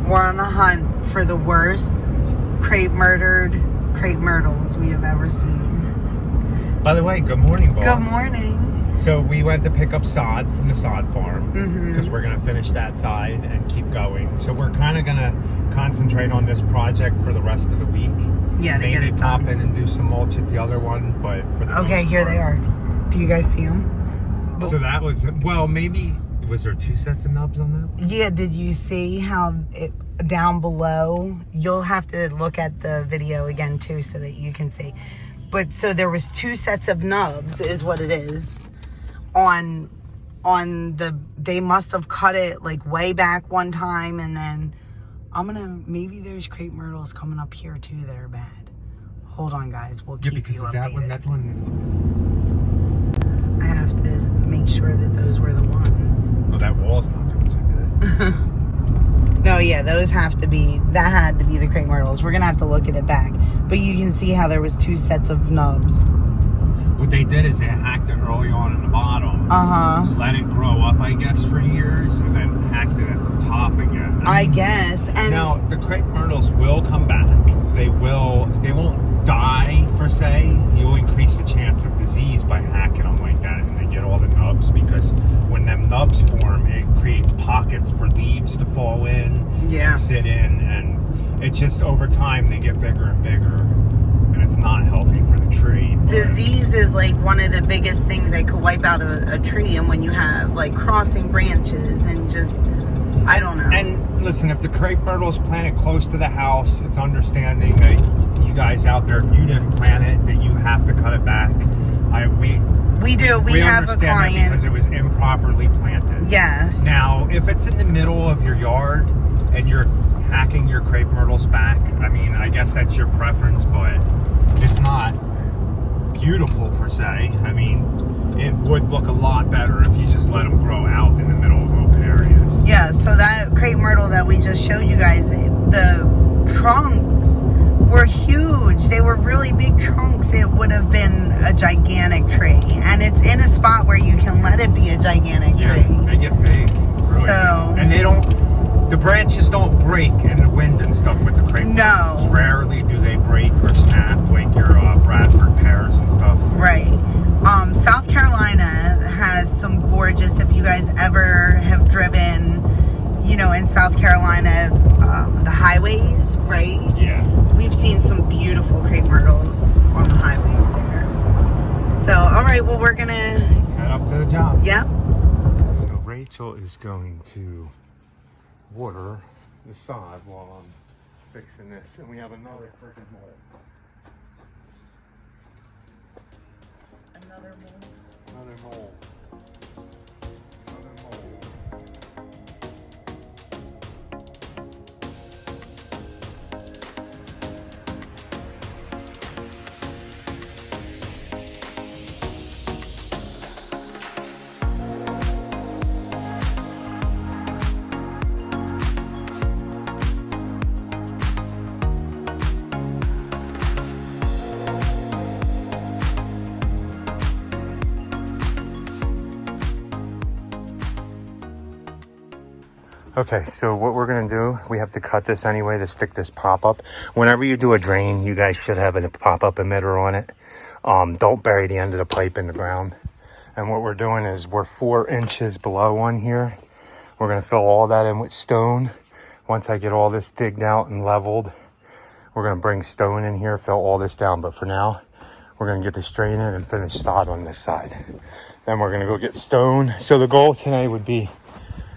We're on a hunt for the worst crepe myrtles we have ever seen. By the way, good morning, boss. Good morning. So we went to pick up sod from the sod farm because we're going to finish that side and keep going. So we're kind of going to concentrate on this project for the rest of the week. Yeah, to get it done. Pop in and do some mulch at the other one, but for the okay, here they are. Do you guys see them? So that was, well, maybe, was there 2 sets of nubs on that? Yeah, did you see how down below, you'll have to look at the video again too so that you can see. But so there was 2 sets of nubs is what it is on the, they must have cut it like way back one time, and then maybe there's crepe myrtles coming up here too that are bad. Hold on guys, we'll keep you updated. That one. I have to make sure that those were the ones. Oh, that wall's not doing too good. No, yeah, those have to be, that had to be the crepe myrtles. We're going to have to look at it back. But you can see how there was 2 sets of nubs. What they did is they hacked it early on in the bottom. Let it grow up, I guess, for years, and then hacked it at the top again. I guess. And now, the crepe myrtles will come back. They won't die, per se. You'll increase the chance of disease by hacking them like that, and they get all the nubs, because when them nubs form, it creates pockets for leaves to fall in and sit in, and it just, over time, they get bigger and bigger, and it's not healthy for the tree. Disease is like one of the biggest things that could wipe out a tree, and when you have like crossing branches and just, I don't know. And listen, if the crepe myrtle's planted close to the house, it's understanding that you guys out there, if you didn't plant it, that you have to cut it back. We do. We have a client because it was improperly planted. Yes. Now, if it's in the middle of your yard and you're hacking your crepe myrtles back, I mean, I guess that's your preference, but it's not beautiful per se. I mean, it would look a lot better if you just let them grow out in the middle of open areas. Yeah, so that crepe myrtle that we just showed you guys, the trunks were huge. They were really big trunks. It would have been a gigantic tree, and it's in a spot where you can let it be a gigantic tree. They get big. Really big. And the branches don't break in the wind and stuff with the crepe myrtles. Rarely do they break or snap like your Bradford pears and stuff. Right. South Carolina has some gorgeous, if you guys ever have driven, in South Carolina, the highways, right? Yeah. We've seen some beautiful crepe myrtles on the highways there. So, all right, well, we're going to head up to the job. Yeah. So Rachel is going to water the sod while I'm fixing this, and we have another freaking mole. Another mole. Another mole. Another mole. Okay, so what we're going to do, we have to cut this anyway to stick this pop-up. Whenever you do a drain, you guys should have a pop-up emitter on it. Don't bury the end of the pipe in the ground. And what we're doing is we're 4 inches below one here. We're going to fill all that in with stone. Once I get all this digged out and leveled, we're going to bring stone in here, fill all this down. But for now, we're going to get this drain in and finish sod on this side. Then we're going to go get stone. So the goal today would be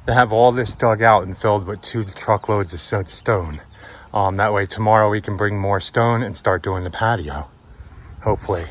to have all this dug out and filled with 2 truckloads of stone. That way tomorrow we can bring more stone and start doing the patio, hopefully.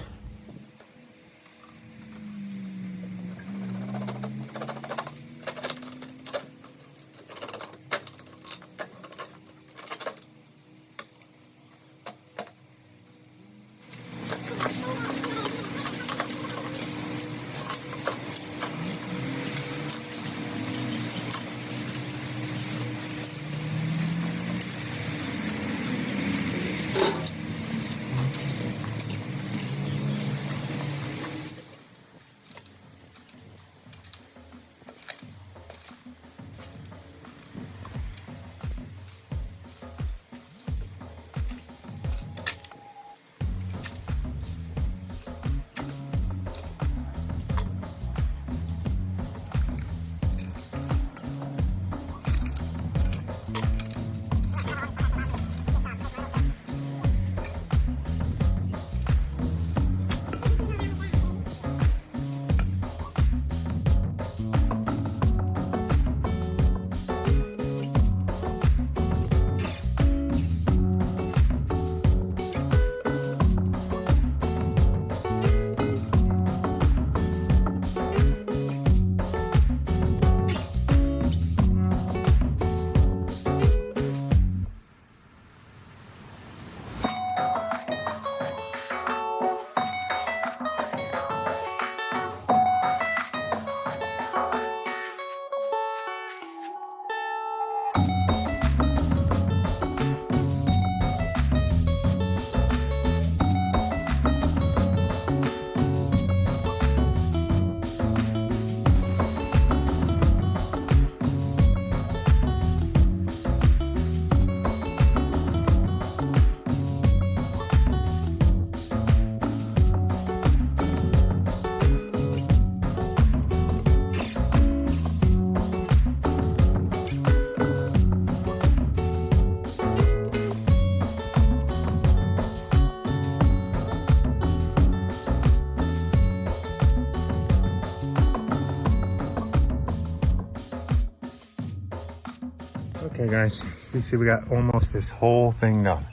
Okay guys, you see we got almost this whole thing done.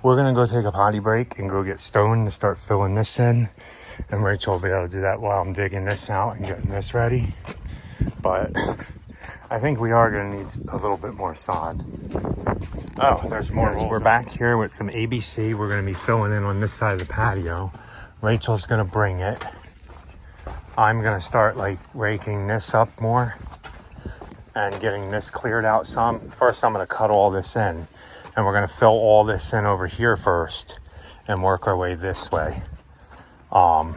We're gonna go take a potty break and go get Stone to start filling this in, and Rachel will be able to do that while I'm digging this out and getting this ready. But I think we are gonna need a little bit more sod. Oh, there's more. We're back here with some ABC. We're gonna be filling in on this side of the patio. Rachel's gonna bring it. I'm gonna start like raking this up more and getting this cleared out some. First, I'm gonna cut all this in, and we're gonna fill all this in over here first and work our way this way. And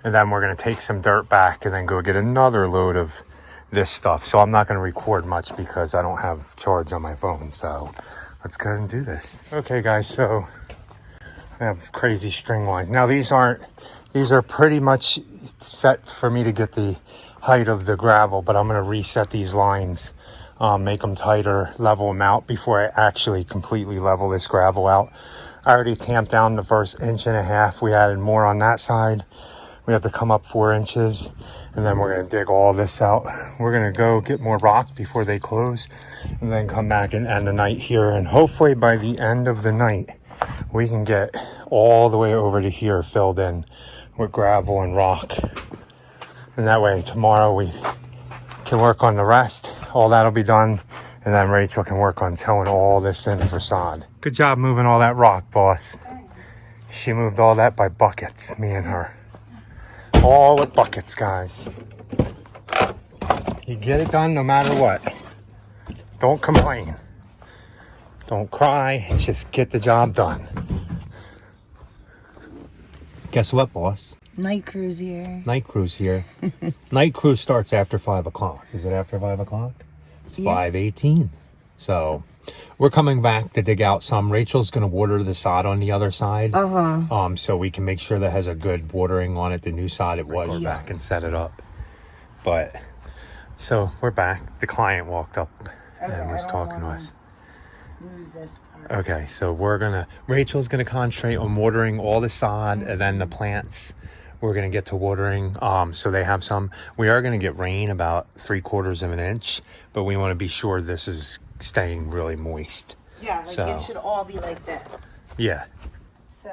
then we're gonna take some dirt back and then go get another load of this stuff. So I'm not gonna record much because I don't have charge on my phone. So let's go ahead and do this. Okay guys, so I have crazy string lines. Now these are pretty much set for me to get the height of the gravel, but I'm going to reset these lines, make them tighter, level them out before I actually completely level this gravel out. I already tamped down the first 1.5 inches. We added more on that side. We have to come up 4 inches, and then we're going to dig all this out. We're going to go get more rock before they close, and then come back and end the night here. And hopefully by the end of the night, we can get all the way over to here filled in with gravel and rock. And that way tomorrow we can work on the rest. All that'll be done. And then Rachel can work on tilling all this in for sod. Good job moving all that rock, boss. She moved all that by buckets, me and her. All with buckets, guys. You get it done no matter what. Don't complain. Don't cry. Just get the job done. Guess what, boss? Night cruise here. Night cruise here. Night cruise starts after 5 o'clock. Is it after 5 o'clock? It's 5:18. So we're coming back to dig out some. Rachel's going to water the sod on the other side. So we can make sure that has a good watering on it. The new sod it was. Back and set it up. But so we're back. The client walked up and was talking to us. Lose this part. Okay, so Rachel's gonna concentrate on watering all the sod, and then the plants we're gonna get to watering. So they have some. We are gonna get rain about 3/4 inch, but we want to be sure this is staying really moist. Yeah, like it should all be like this. Yeah. So.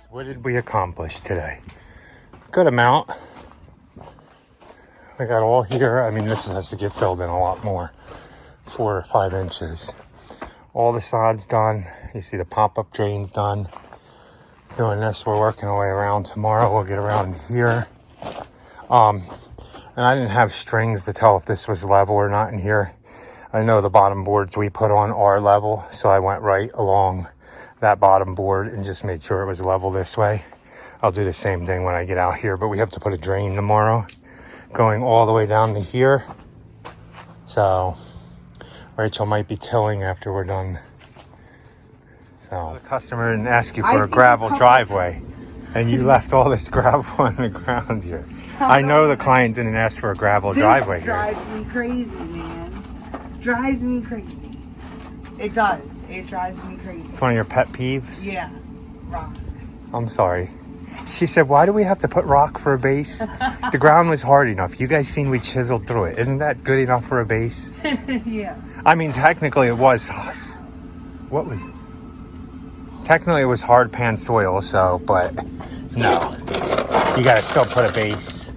What did we accomplish today? Good amount. We got all here. I mean, this has to get filled in a lot more. 4 or 5 inches. All the sod's done. You see the pop-up drain's done. Doing this, we're working our way around. Tomorrow we'll get around here. And I didn't have strings to tell if this was level or not in here. I know the bottom boards we put on are level, so I went right along that bottom board and just made sure it was level this way. I'll do the same thing when I get out here, but we have to put a drain tomorrow. going all the way down to here. So Rachel might be tilling after we're done. So the customer didn't ask you for a gravel driveway, and you left all this gravel on the ground here. I know the client didn't ask for a gravel driveway here. This drives me crazy, man. Drives me crazy. It does. It drives me crazy. It's one of your pet peeves? Yeah. Rocks. I'm sorry. She said, why do we have to put rock for a base? The ground was hard enough. You guys seen we chiseled through it. Isn't that good enough for a base? Yeah. I mean, technically it was... What was... Technically it was hard pan soil, so... But, no. You gotta still put a base.